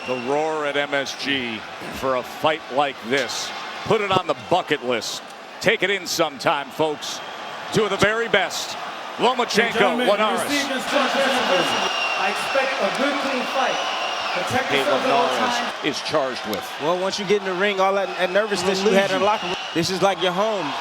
The roar at MSG for a fight like this. Put it on the bucket list. Take it in sometime, folks. Two of the very best. Lomachenko, Linares. I expect a good, clean fight. Protect yourself at all times. Is charged with. Well, once you get in the ring, all that nervousness you had in the locker room, this is like your home.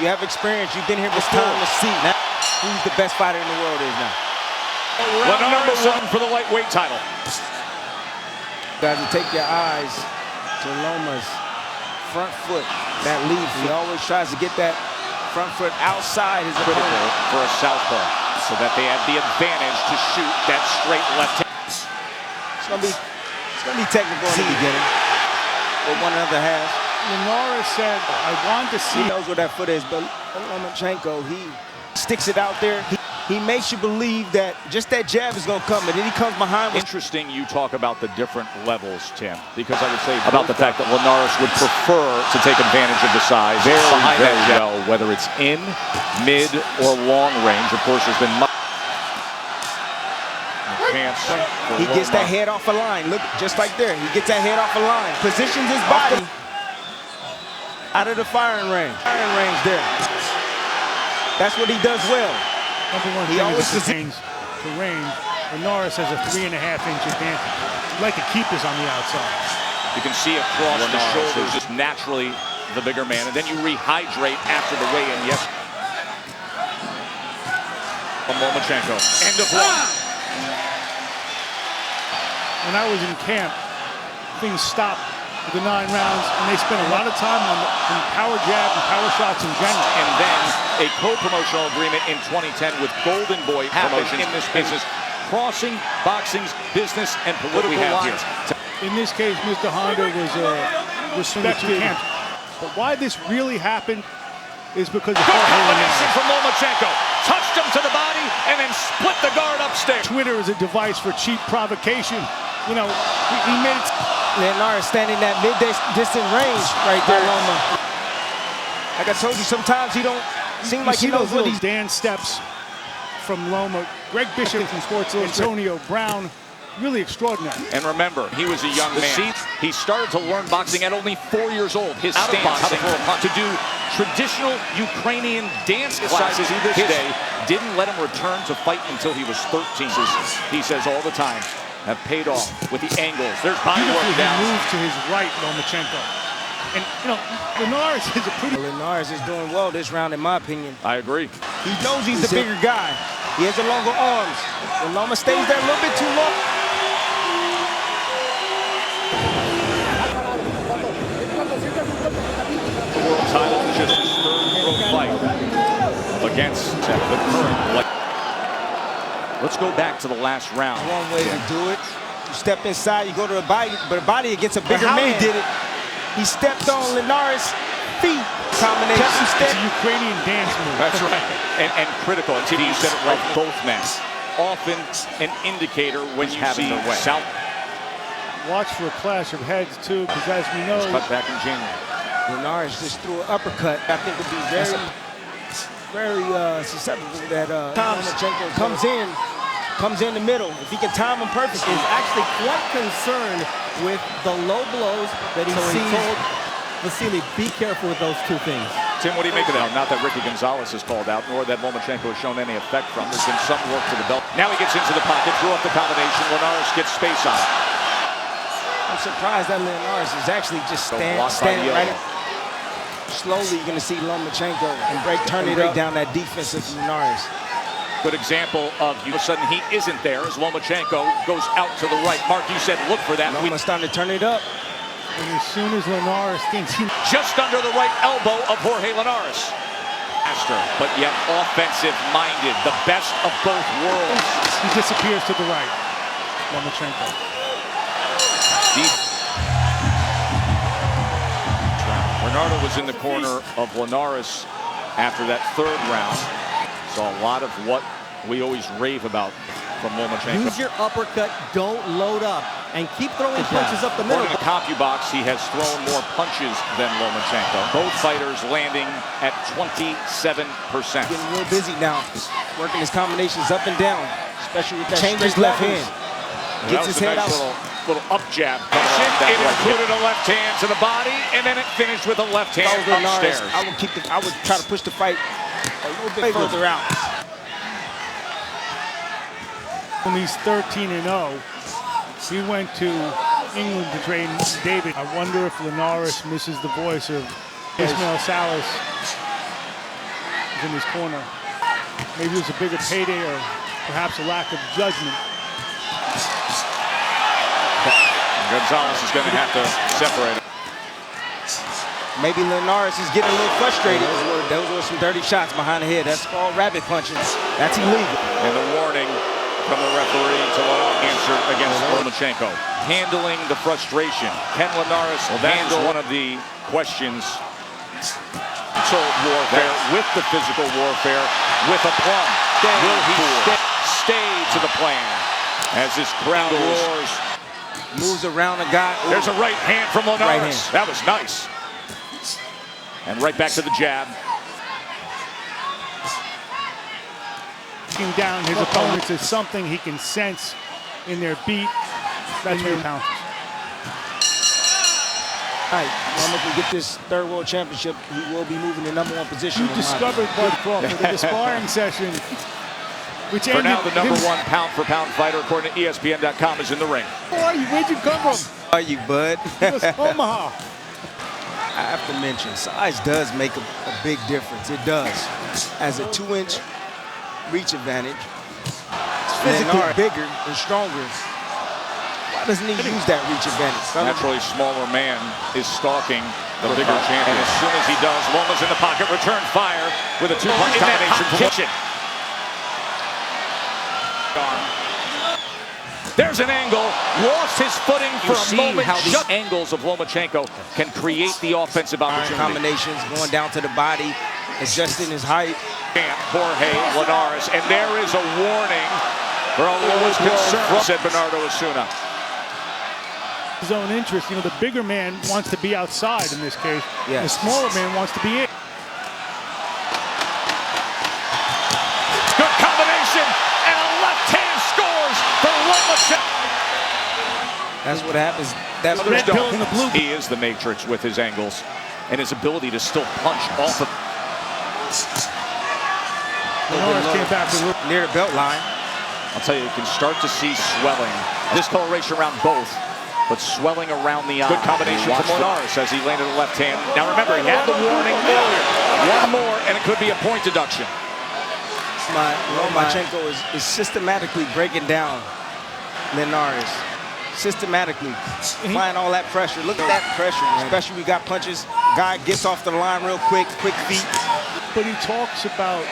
You have experience. You've been here before. It's time to see now who's the best fighter in the world is now. Linares on for the lightweight title. You guys will take your eyes to Loma's front foot. That lead, he always tries to get that front foot outside his Critical for a southpaw, so that they have the advantage to shoot that straight left hand. It's gonna be technical in the beginning, but one other half. Linares said, I want to see. He knows where that foot is, but Lomachenko, he sticks it out there. He makes you believe that just that jab is going to come, and then he comes behind. Interesting you talk about the different levels, Tim, because I would say about the fact that Linares would prefer to take advantage of the size behind that jab, whether it's in, mid, or long range. Of course, there's been much chance. He gets that head off a line. Look, just like there. He gets that head off a line. Positions his body out of the firing range. Firing range there. That's what he does well. Number one He thing always is to range. Linares has a 3.5-inch advantage. He'd like to keep this on the outside. You can see across the shoulders, just naturally the bigger man, and then you rehydrate after the weigh-in. Yes. From Lomachenko. End of one. When I was in camp, things stopped with the 9 rounds, and they spent a lot of time on power jab and power shots in general. And then a co-promotional agreement in 2010 with Golden Boy Promotions in this business, crossing boxing's business and political lines. In this case, Mr. Honda was respected. But why this really happened is because of Good combination from Lomachenko. Touched him to the body and then split the guard upstairs. Twitter is a device for cheap provocation. You know, he made it. Linares standing that mid-distant range right there, Loma. Like I told you, sometimes he don't seem like he knows what he's. Dance steps from Loma. Greg Bishop from Sports Antonio Brown, really extraordinary. And remember, he was a young man. He started to learn boxing at only 4 years old. His stance to do traditional Ukrainian dance classes to this day didn't let him return to fight until he was 13. He says all the time, have paid off with the angles. There's body work down. He moves to his right, Lomachenko. And, you know, Linares is a pretty... Linares is doing well this round, in my opinion. I agree. He knows he's the bigger guy. He has the longer arms. When Loma stays there a little bit too long. The world title is just his third pro fight against the current. Let's go back to the last round. One way to do it. You step inside, you go to the body, but the body against a bigger man. He did it. He stepped on Linares' feet. Combination step. It's a Ukrainian dance move. That's right. And critical. Until you said it right, both men. Often an indicator when you see South. Watch for a clash of heads, too, because as we know... Cut back in January. Linares just threw an uppercut. I think would be very susceptible that Lomachenko comes in the middle. If he can time him perfectly. Is actually quite concerned with the low blows that he sees. Told Vasyl, be careful with those two things. Tim, what do you make of that? Not that Ricky Gonzalez has called out, nor that Lomachenko has shown any effect from. There's been some work to the belt. Now he gets into the pocket, threw up the combination. Linares gets space on it. I'm surprised that Linares is actually just standing right. Slowly, you're going to see Lomachenko turn it down that defense of Linares. Good example of all of a sudden he isn't there as Lomachenko goes out to the right. Mark, you said look for that. Loma's starting to turn it up. And as soon as Linares thinks he... Just under the right elbow of Jorge Linares. Faster, but yet offensive-minded. The best of both worlds. He disappears to the right. Lomachenko. Deep. Bernardo was in the corner of Linares after that third round. Saw a lot of what we always rave about from Lomachenko. Use your uppercut, don't load up, and keep throwing punches up the middle. In the CompuBox, he has thrown more punches than Lomachenko. Both fighters landing at 27%. Getting real busy now, working his combinations up and down, especially with that changes left hand. Gets his head out. Little up jab. It included a left hand to the body, and then it finished with a left hand upstairs. I would try to push the fight a little bit further out. When he's 13-0, he went to England to train David. I wonder if Linares misses the voice of Ismail Salas is in his corner. Maybe it was a bigger payday or perhaps a lack of judgment. Gonzalez is going to have to separate him. Maybe Linares is getting a little frustrated. Those were some dirty shots behind the head. That's called rabbit punching. That's illegal. And the warning from the referee to answer against Lomachenko. Handling the frustration. Can Linares handle one of the questions? Controlled warfare with the physical warfare with a plum. Will he stay to the plan as this crowd roars? Moves around a guy. There's a right hand from Linares. Right hand. That was nice. And right back to the jab. Taking down his opponents is something he can sense in their beat. That's where he pounces. All right, Loma can get this third world championship. He will be moving the #1 position. You discovered Bud Crawford in the sparring session. Which For now, the #1 pound-for-pound fighter, according to ESPN.com, is in the ring. Who are you? Where'd you come from? Who are you, Bud? Omaha. I have to mention, size does make a big difference. It does. As a 2-inch reach advantage, physically bigger and stronger. Why doesn't he use that reach advantage? Naturally smaller man is stalking the bigger champion. And as soon as he does, Loma's in the pocket, return fire with a two-punch combination from kitchen. There's an angle, lost his footing for a moment. How these angles of Lomachenko can create the offensive opportunity. Combinations going down to the body, adjusting his height. Jorge Linares, and there is a warning for Loma's concern, said Bernardo Osuna. His own interest, you know, the bigger man wants to be outside in this case. Yes. The smaller man wants to be in. Good combination, and a left hand scores for Lomachenko. That's what happens. That's what Red pill in the blue. He is the matrix with his angles and his ability to still punch off of. Linares came back near the belt line. I'll tell you, you can start to see swelling. Discoloration around both, but swelling around the eye. Good combination from Linares as he landed a left hand. Now remember, he had the warning earlier. One more, and it could be a point deduction. Lomachenko is systematically breaking down Linares. Systematically applying all that pressure. Look at that pressure, especially we got punches. Guy gets off the line real quick feet. But he talks about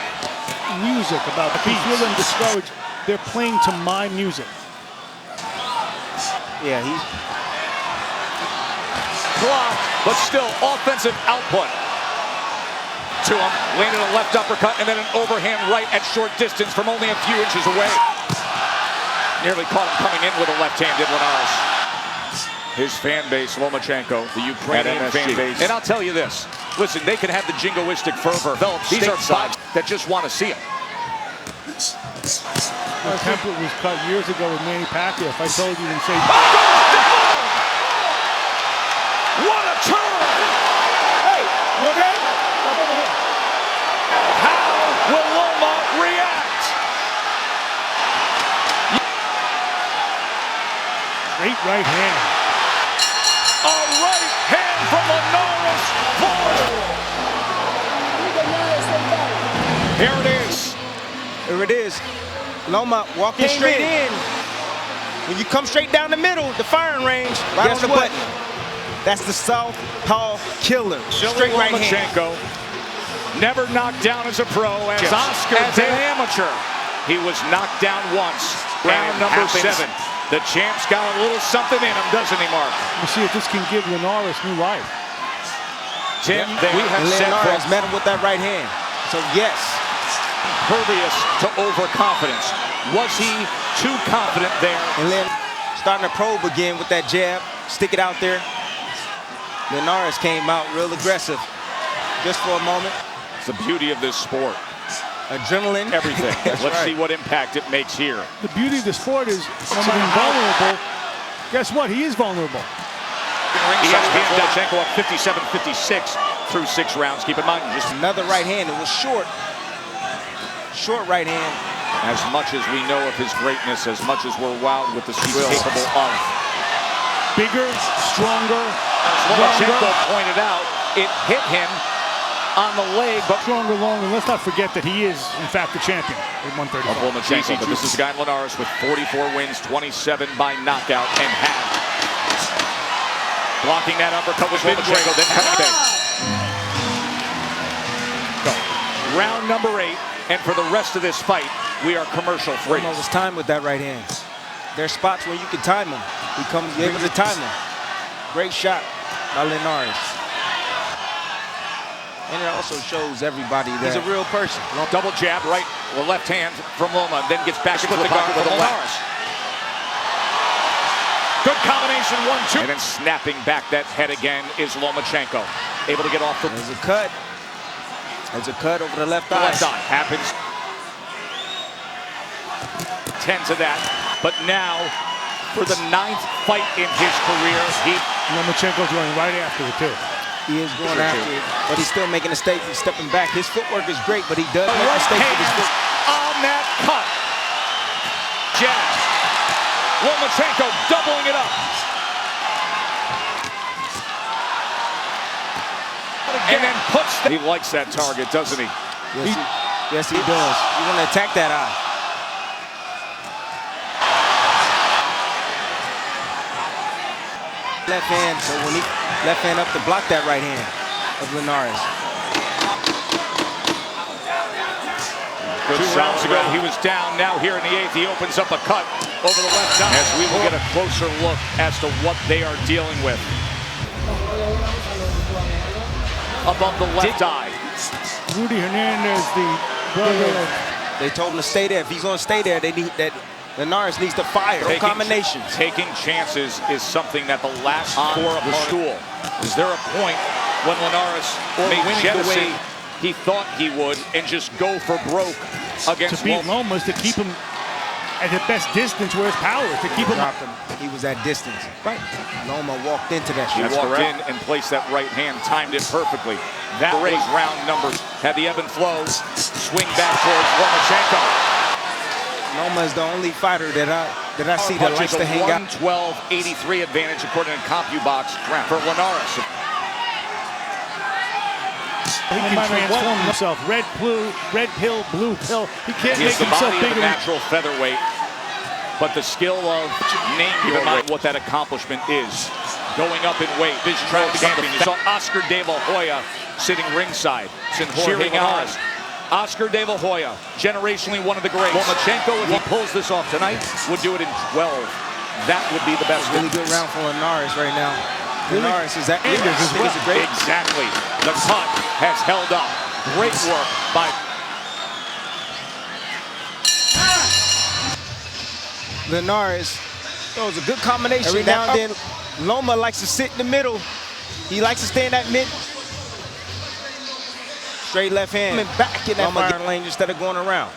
music, about if you feel them discouraged, they're playing to my music. Yeah, he's blocked, but still offensive output. To him, landed a left uppercut and then an overhand right at short distance from only a few inches away. Nearly caught him coming in with a left hand, did Linares. His fan base, Lomachenko, the Ukrainian fan base. And I'll tell you this, listen, they can have the jingoistic fervor. These are fights that just want to see him. My template was cut years ago with Manny Pacquiao. If I told you and say, what a turn! Hey, you okay? How will Loma react? Great right hand. A right hand from Linares. Here it is. Here it is. Loma walking straight in. When you come straight down the middle, the firing range, right on the button. That's the southpaw killer. Straight right hand. Lomachenko never knocked down as a pro. As an amateur, he was knocked down once. Round number 7. The champ's got a little something in him, doesn't he, Mark? We'll see if this can give Linares new life. Tim, we have said Linares met him with that right hand. So yes. Impervious to overconfidence. Was he too confident there? And then starting to probe again with that jab. Stick it out there. Linares came out real aggressive just for a moment. It's the beauty of this sport. Adrenaline. Everything. Let's right. see what impact it makes here. The beauty of the sport is when he's vulnerable, guess what? He is vulnerable. ESPN Lomachenko up 57-56 through 6 rounds. Keep in mind, just Another right hand. It was short. Short right hand. as much as we know of his greatness, as much as we're wowed with the he's capable of. Bigger, stronger, Lomachenko pointed out, it hit him on the leg, but stronger, longer. Let's not forget that he is, in fact, the champion at 135. of Lomachenko. But this is Guy Linares with 44 wins, 27 by knockout, and half. Blocking that uppercut was Lomachenko, then coming back. Round number 8, and for the rest of this fight, we are commercial free. Loma was timed with that right hand. There's spots where you can time him. He comes able to time him. Great shot by Linares. And it also shows everybody that he's a real person. Double jab, right or left hand from Loma, then gets back into the guard with Linares. Good combination, 1-2. And then snapping back that head again is Lomachenko. Able to get off the... There's a cut. There's a cut over the left eye. Left eye happens. 10 to that. But now, for the 9th fight in his career, Lomachenko's going right after it, too. He is going after it, but he's still making a statement, stepping back. His footwork is great, but he does make mistakes with his foot. On that cut. Jab. Lomachenko doubling it up. And then puts he likes that target, doesn't he? Yes, he does. You want to attack that eye. Left hand, so when he left hand up to block that right hand of Linares. Good 2 rounds ago, he was down. Now here in the 8th, he opens up a cut over the left eye. As we will get a closer look as to what they are dealing with. Above the left eye. Rudy Hernandez, the brother of... They told him to stay there. If he's going to stay there, they need that. Linares needs to fire. No combinations. Taking chances is something that the last core of the stool. Is there a point when Linares may win the way he thought he would and just go for broke against to beat Loma, to keep him at the best distance where his power is, to keep him up. He was at distance. Right. Loma walked into that He shot. walked in and placed that right hand, timed it perfectly. That was round number. Had the ebb and flow, swing back towards Lomachenko. Loma is the only fighter that I see that likes to hang out. 112-83 advantage according to CompuBox for Linares. He can transform himself. Red pill, blue pill. He can't make himself bigger. He's the natural featherweight, but the skill of keep in mind what that accomplishment is. Going up in weight, this track champion. You saw Oscar De La Hoya sitting ringside, cheering on us. Oscar De La Hoya, generationally one of the greats. Lomachenko, if he pulls this off tonight, would do it in 12. That would be the best. Really good round for Linares right now. Linares is that is great. Exactly. The cut has held up. Great work by Linares. It was a good combination. Every now and then, Loma likes to sit in the middle. He likes to stay in that mid. Straight left hand. Coming back in that firing lane instead of going around.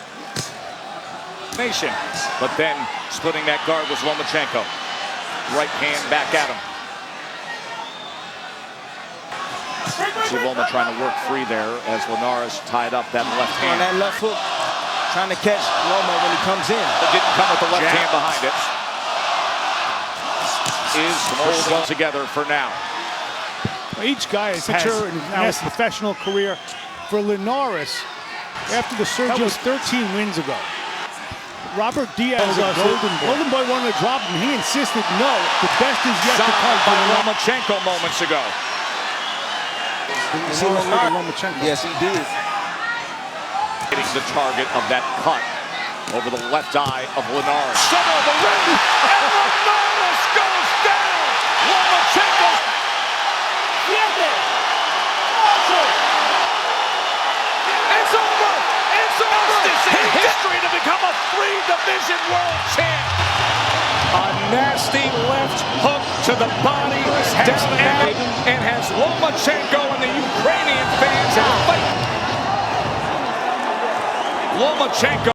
But then splitting that guard was Lomachenko. Right hand back at him. See Loma trying to work free there as Linares tied up that left hand. On that left hook, trying to catch Loma when he comes in. It didn't come with the left hand behind it. Is holding together for now. Each guy has a professional career. For Linares, after the surgery was 13 wins ago. Robert Diaz, Golden Boy wanted to drop him. He insisted, no, the best is yet to come. By Lomachenko moments ago. You see Lomachenko? Yes, he did. Hitting the target of that cut over the left eye of Linares. Center of the ring, and Linares goes down. Lomachenko. It's over. It's over. In history to become a 3-division world champ. A nasty left hook to the body and has Lomachenko and the Ukrainian fans in a fight. Lomachenko.